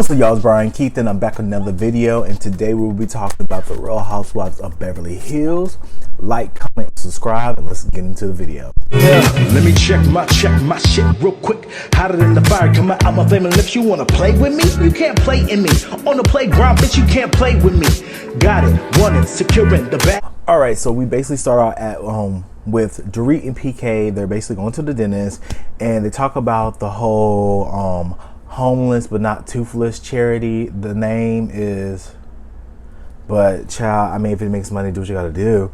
What's up, y'all? It's Brian Keith, and I'm back with another video. And today we will be talking about the Real Housewives of Beverly Hills. Like, comment, subscribe, and let's get into the video. Yeah, let me check my shit real quick. Hotter than the fire coming out my flame. And if you wanna play with me, you can't play in me. On the playground, bitch, you can't play with me. Got it, want it, securing the back. All right, so we basically start out at with Dorit and PK. They're basically going to the dentist, and they talk about the whole homeless but not toothless charity. The name is, but child, I mean, if it makes money, do what you gotta do.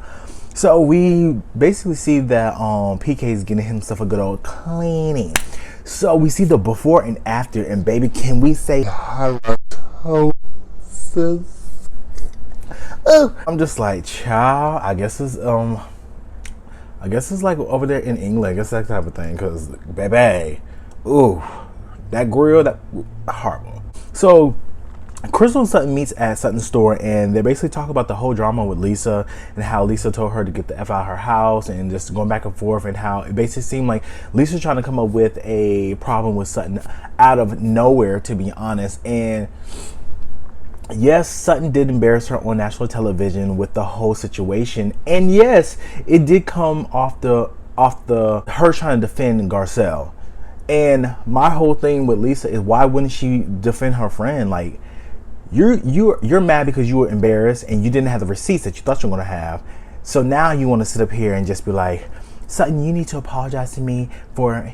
So we basically see that PK is getting himself a good old cleaning. So we see the before and after, and baby, can we say halitosis? I'm just like, child, I guess it's like over there in England, I guess that type of thing, cause baby, ooh, that grill, that horrible. So Crystal and Sutton meets at Sutton's store, and they basically talk about the whole drama with Lisa and how Lisa told her to get the F out of her house, and just going back and forth, and how it basically seemed like Lisa's trying to come up with a problem with Sutton out of nowhere, to be honest. And yes, Sutton did embarrass her on national television with the whole situation, and yes, it did come off the her trying to defend Garcelle. And my whole thing with Lisa is, why wouldn't she defend her friend? Like, you're mad because you were embarrassed and you didn't have the receipts that you thought you were gonna have. So now you want to sit up here and just be like, Sutton, you need to apologize to me for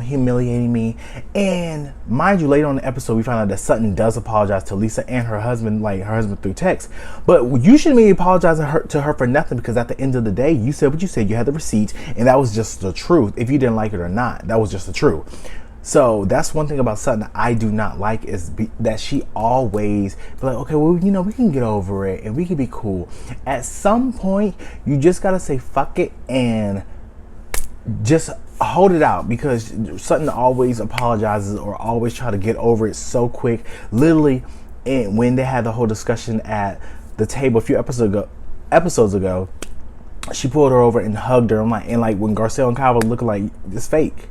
humiliating me. And mind you, later on in the episode, we found out that Sutton does apologize to Lisa and her husband, like her husband through text. But you shouldn't be apologizing to her for nothing, because at the end of the day, you said what you said. You had the receipts, and that was just the truth. If you didn't like it or not, that was just the truth. So that's one thing about Sutton I do not like, is that she always be like, okay, well, you know, we can get over it and we can be cool. At some point, you just gotta say fuck it and just hold it out, because Sutton always apologizes or always try to get over it so quick. Literally, and when they had the whole discussion at the table a few episodes ago, she pulled her over and hugged her. I'm like, and like when Garcelle and Kyle were looking like it's fake.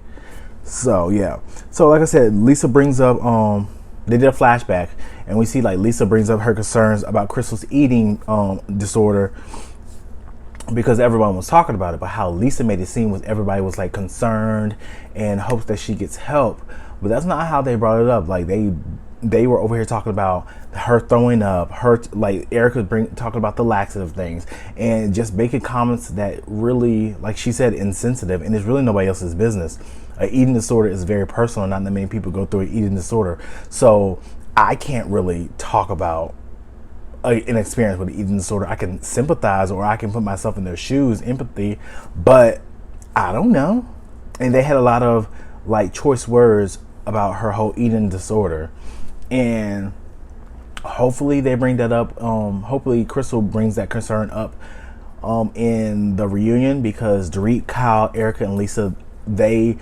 So yeah. So like I said, Lisa brings up they did a flashback, and we see like Lisa brings up her concerns about Crystal's eating disorder, because everyone was talking about it, but how Lisa made it seem was everybody was like concerned and hopes that she gets help. But that's not how they brought it up. Like they were over here talking about her throwing up, her, like Erica talking about the laxative things, and just making comments that really, like she said, insensitive, and it's really nobody else's business. An eating disorder is very personal. Not that many people go through an eating disorder, so I can't really talk about an experience with an eating disorder. I can sympathize, or I can put myself in their shoes, empathy, but I don't know. And they had a lot of like choice words about her whole eating disorder, and hopefully they bring that up. Hopefully Crystal brings that concern up in the reunion, because Dorit, Kyle, Erica, and Lisa, they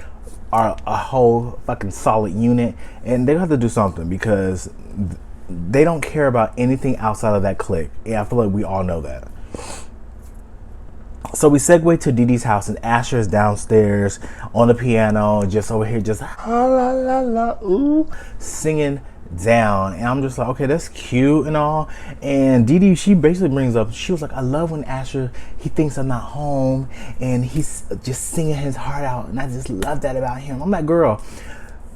are a whole fucking solid unit, and they have to do something, because they don't care about anything outside of that clique. And I feel like we all know that. So we segue to Dee Dee's house, and Asher is downstairs on the piano, just over here, just la la la ooh, singing down. And I'm just like, okay, that's cute and all. And Dee Dee, she basically brings up, she was like, I love when Asher, he thinks I'm not home and he's just singing his heart out, and I just love that about him. I'm like, girl,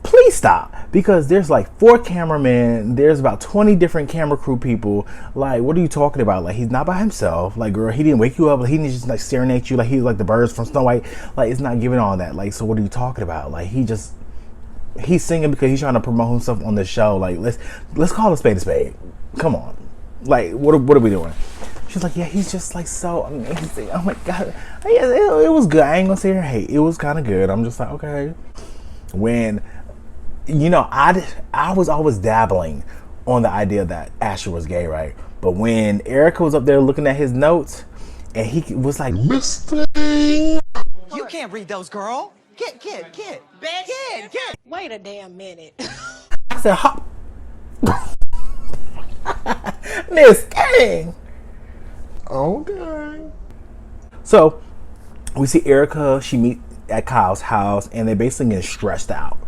please stop, because there's like 4 cameramen, there's about 20 different camera crew people. Like, what are you talking about? Like, he's not by himself. Like, girl, he didn't wake you up. Like, he didn't just like staring at you like he's like the birds from Snow White. Like, it's not giving all that. Like, so what are you talking about? Like, he's singing because he's trying to promote himself on the show. Like, let's call a spade a spade. Come on. Like, what are we doing? She's like, yeah, he's just like so amazing. Oh my god. Yeah, it was good. I ain't gonna say her hate. It was kind of good. I'm just like, okay. When, you know, I was always dabbling on the idea that Asher was gay, right? But when Erica was up there looking at his notes, and he was like, Mr. You can't read those, girl. Get. Wait a damn minute. I said, hop. Miss King. Okay. So we see Erica, she meet at Kyle's house, and they basically get stressed out.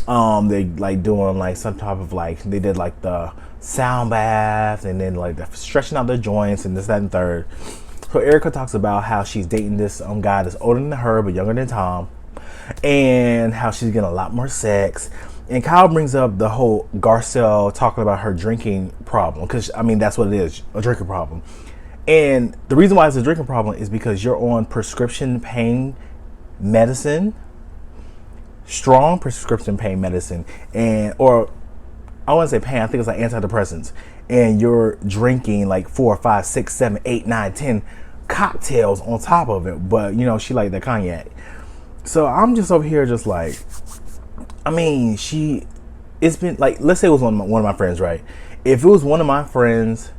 They like doing like some type of like, they did like the sound bath and then like stretching out their joints and this, that, and third. So Erica talks about how she's dating this guy that's older than her but younger than Tom, and how she's getting a lot more sex. And Kyle brings up the whole Garcelle talking about her drinking problem, because I mean that's what it is, a drinking problem. And the reason why it's a drinking problem is because you're on prescription pain medicine, strong prescription pain medicine, and or I wouldn't say pain, I think it's like antidepressants, and you're drinking like 4, 5, 6, 7, 8, 9, 10 cocktails on top of it. But you know, she like the cognac. So I'm just over here just like, I mean, it's been like, let's say it was one of my friends, right? If it was one of my friends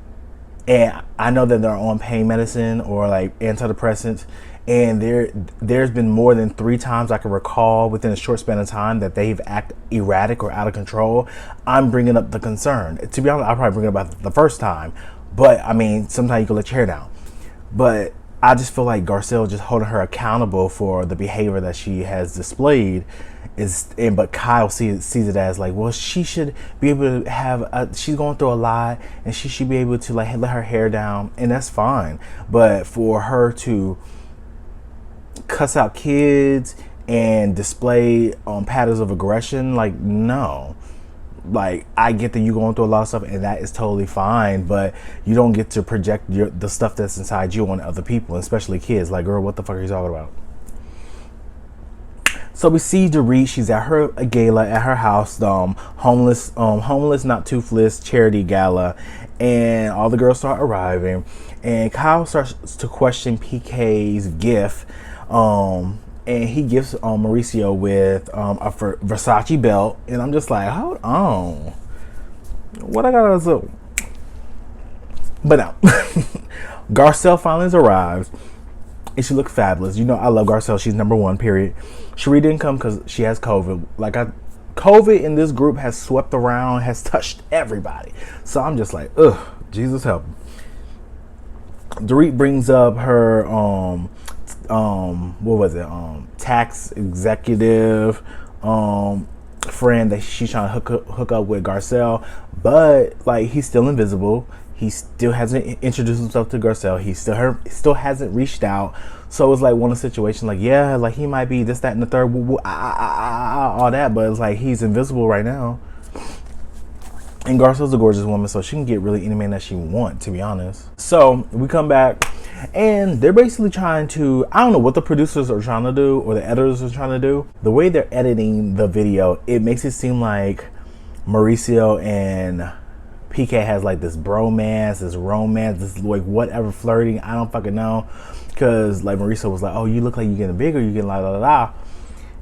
and I know that they're on pain medicine or like antidepressants, and there's been more than 3 times I can recall within a short span of time that they've acted erratic or out of control, I'm bringing up the concern. To be honest, I'll probably bring it up about the first time, but I mean, sometimes you can let your hair down. But I just feel like Garcelle just holding her accountable for the behavior that she has displayed but Kyle sees it as like, well, she should be able to have she's going through a lot and she should be able to like let her hair down, and that's fine. But for her to cuss out kids and display patterns of aggression, like, no. Like, I get that you're going through a lot of stuff and that is totally fine, but you don't get to project the stuff that's inside you on other people, especially kids. Like, girl, what the fuck are you talking about? So we see Dorit, she's at her gala at her house, homeless not toothless charity gala, and all the girls start arriving, and Kyle starts to question PK's gift, and he gives Mauricio with a Versace belt, and I'm just like, hold on, what I gotta do? But now, Garcelle finally arrives, and she looked fabulous. You know, I love Garcelle. She's number one, period. Cherie didn't come because she has COVID. COVID in this group has swept around, has touched everybody. So I'm just like, ugh, Jesus help. Dorit brings up her, what was it? Tax executive, friend that she's trying to hook up with Garcelle. But, like, he's still invisible. He still hasn't introduced himself to Garcelle. He still hasn't reached out. So it's like one of the situations, like, yeah, like he might be this, that, and the third, all that, but it's like he's invisible right now. And Garcelle's a gorgeous woman, so she can get really any man that she wants, to be honest. So we come back, and they're basically trying to, I don't know what the producers are trying to do, or the editors are trying to do. The way they're editing the video, it makes it seem like Mauricio and PK has like this bromance, this romance, this like whatever flirting, I don't fucking know. Cause like Mauricio was like, oh, you look like you're getting bigger, you're getting la la la.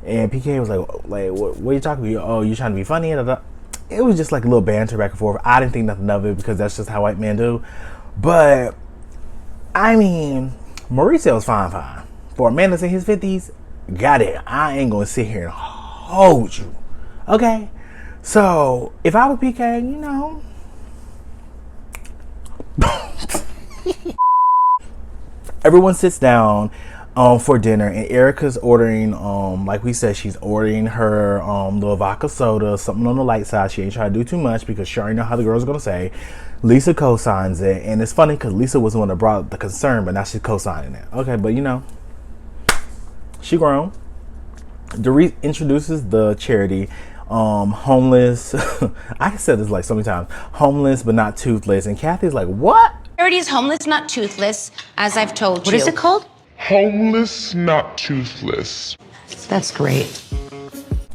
And PK was like what are you talking about? Oh, you trying to be funny? It was just like a little banter back and forth. I didn't think nothing of it because that's just how white men do. But I mean, Mauricio's fine. For a man that's in his 50s, got it. I ain't gonna sit here and hold you. Okay? So if I was PK, you know, everyone sits down for dinner, and Erica's ordering, like we said, she's ordering her little vodka soda, something on the light side. She ain't trying to do too much because she already know how the girls are gonna say. Lisa co-signs it, and it's funny because Lisa was the one that brought up the concern, but now she's co-signing it. Okay, but you know, she grown. Dorit introduces the charity, homeless. I said this like so many times, homeless but not toothless, and Kathy's like, what? Charity is homeless, not toothless, as I've told you. What is it called? Homeless, not toothless. That's great.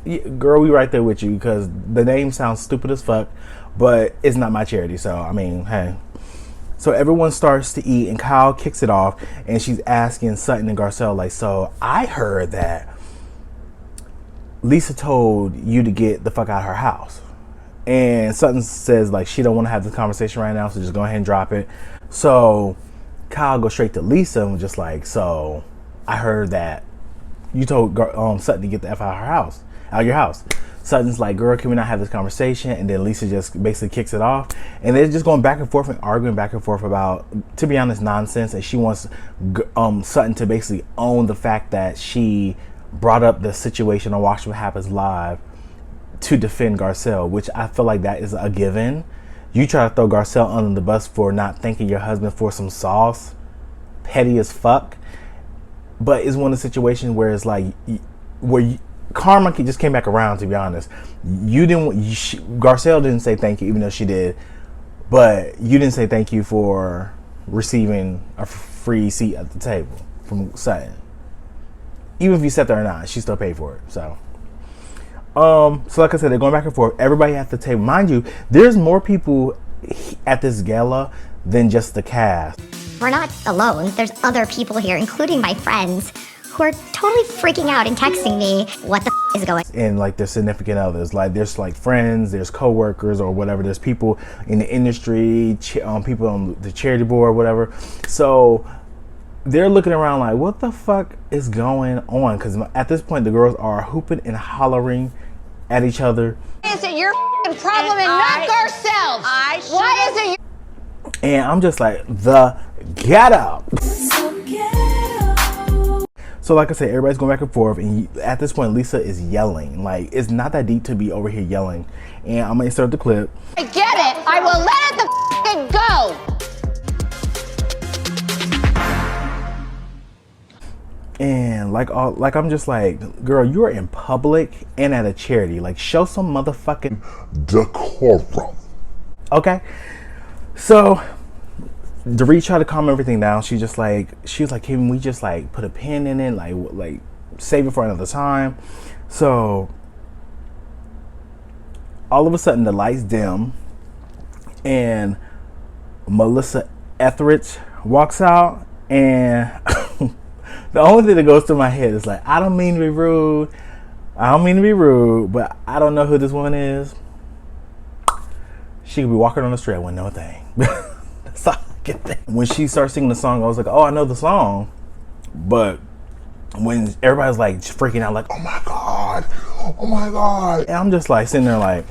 Yeah, girl, we right there with you because the name sounds stupid as fuck, but it's not my charity, so I mean, hey. So everyone starts to eat, and Kyle kicks it off, and she's asking Sutton and Garcelle, like, so I heard that Lisa told you to get the fuck out of her house. And Sutton says, like, she don't want to have this conversation right now, so just go ahead and drop it. So Kyle goes straight to Lisa and was just like, so I heard that you told Sutton to get the F out of your house. Sutton's like, girl, can we not have this conversation? And then Lisa just basically kicks it off. And they're just going back and forth and arguing back and forth about, to be honest, nonsense. And she wants Sutton to basically own the fact that she brought up the situation on Watch What Happens Live to defend Garcelle, which I feel like that is a given. You try to throw Garcelle under the bus for not thanking your husband for some sauce. Petty as fuck. But it's one of the situations where it's like, karma just came back around, to be honest. Garcelle didn't say thank you, even though she did. But you didn't say thank you for receiving a free seat at the table from Sutton. Even if you sat there or not, she still paid for it. So like I said, they're going back and forth. Everybody at the table. Mind you, there's more people at this gala than just the cast. We're not alone. There's other people here, including my friends, who are totally freaking out and texting me, what the is going on? And like their significant others. Like there's like friends, there's co-workers or whatever. There's people in the industry, people on the charity board, whatever. So they're looking around like, what the fuck is going on? Because at this point, the girls are hooping and hollering at each other. Is it your problem and not Garcelle's? Why is it your... And I'm just like, the ghetto. So like I said, everybody's going back and forth. And at this point, Lisa is yelling. Like, it's not that deep to be over here yelling. And I'm going to start the clip. I get it. I will let it go. And like I'm just like, girl, you're in public and at a charity. Like, show some motherfucking Decorum. Okay. So Dorit tried to calm everything down. She was like, can we just like put a pin in it, like save it for another time? So all of a sudden the lights dim and Melissa Etheridge walks out, and the only thing that goes through my head is like, I don't mean to be rude, but I don't know who this woman is. She could be walking on the street with no thing. That's all I can think. When she started singing the song, I was like, oh, I know the song. But when everybody's like freaking out, like, oh my God. And I'm just like sitting there like,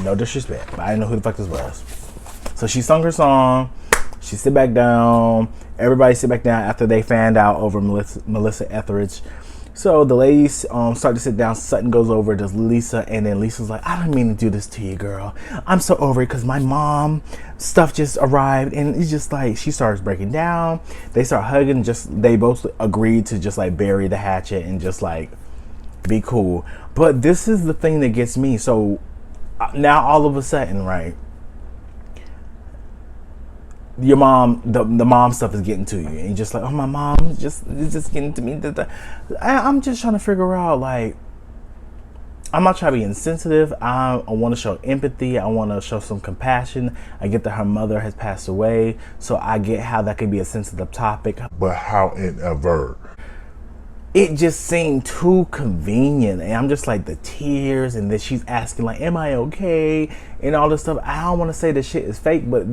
no disrespect, but I didn't know who the fuck this was. So she sung her song. She sit back down. Everybody sit back down after they fanned out over Melissa Etheridge. So the ladies start to sit down. Sutton goes over to Lisa, and then Lisa's like, I don't mean to do this to you, girl. I'm so over it because my mom stuff just arrived. And it's just like, she starts breaking down. They start hugging. They both agreed to just like bury the hatchet and just like be cool. But this is the thing that gets me. So now all of a sudden, right, your mom, the mom stuff is getting to you, and you're just like, oh, my mom it's just getting to me. I'm just trying to figure out, like, I'm not trying to be insensitive. I want to show empathy. I want to show some compassion. I get that her mother has passed away, so I get how that could be a sensitive topic. But however, it just seemed too convenient, and I'm just like, the tears, and then she's asking like, am I okay, and all this stuff. I don't want to say the shit is fake, but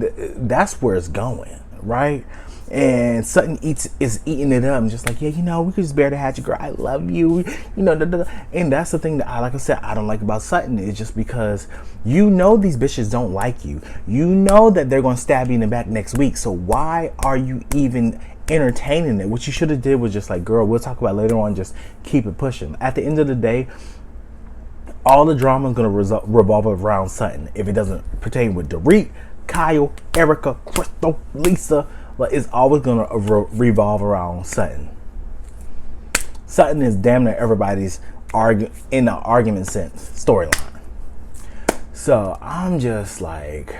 that's where it's going, right? And Sutton is eating it up and just like, yeah, we could just bear the hatchet, girl. I love you, and that's the thing that I said, I don't like about Sutton. Is just because these bitches don't like you. That they're gonna stab you in the back next week. So why are you even entertaining it? What you should have did was just like, girl, we'll talk about it later on. Just keep it pushing. At the end of the day, all the drama is gonna revolve around Sutton. If it doesn't pertain with Dorit, Kyle, Erica, Crystal, Lisa, but it's always gonna revolve around Sutton. Sutton is damn near everybody's in the argument sense storyline. So I'm just like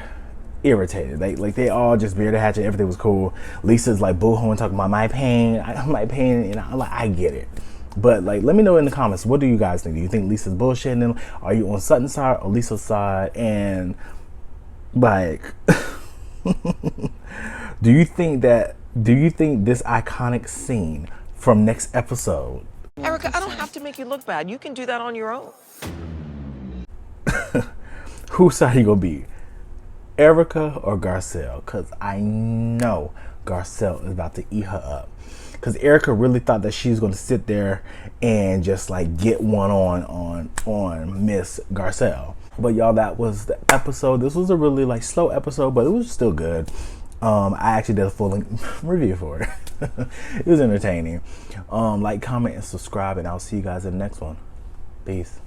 irritated. They all just bear the hatchet. Everything was cool. Lisa's like boo-hooing, talking about my pain, and I'm like, I get it. But like, let me know in the comments, what do you guys think? Do you think Lisa's bullshitting? Are you on Sutton's side or Lisa's side? And like, do you think this iconic scene from next episode? Erica, I don't have to make you look bad. You can do that on your own. Whose side are you gonna be? Erica or Garcelle? Because I know Garcelle is about to eat her up. Because Erica really thought that she was going to sit there and just like get one on Miss Garcelle. But y'all, that was the episode. This was a really like slow episode, but it was still good. I actually did a full review for it. It was entertaining. Like, comment, and subscribe, and I'll see you guys in the next one. Peace.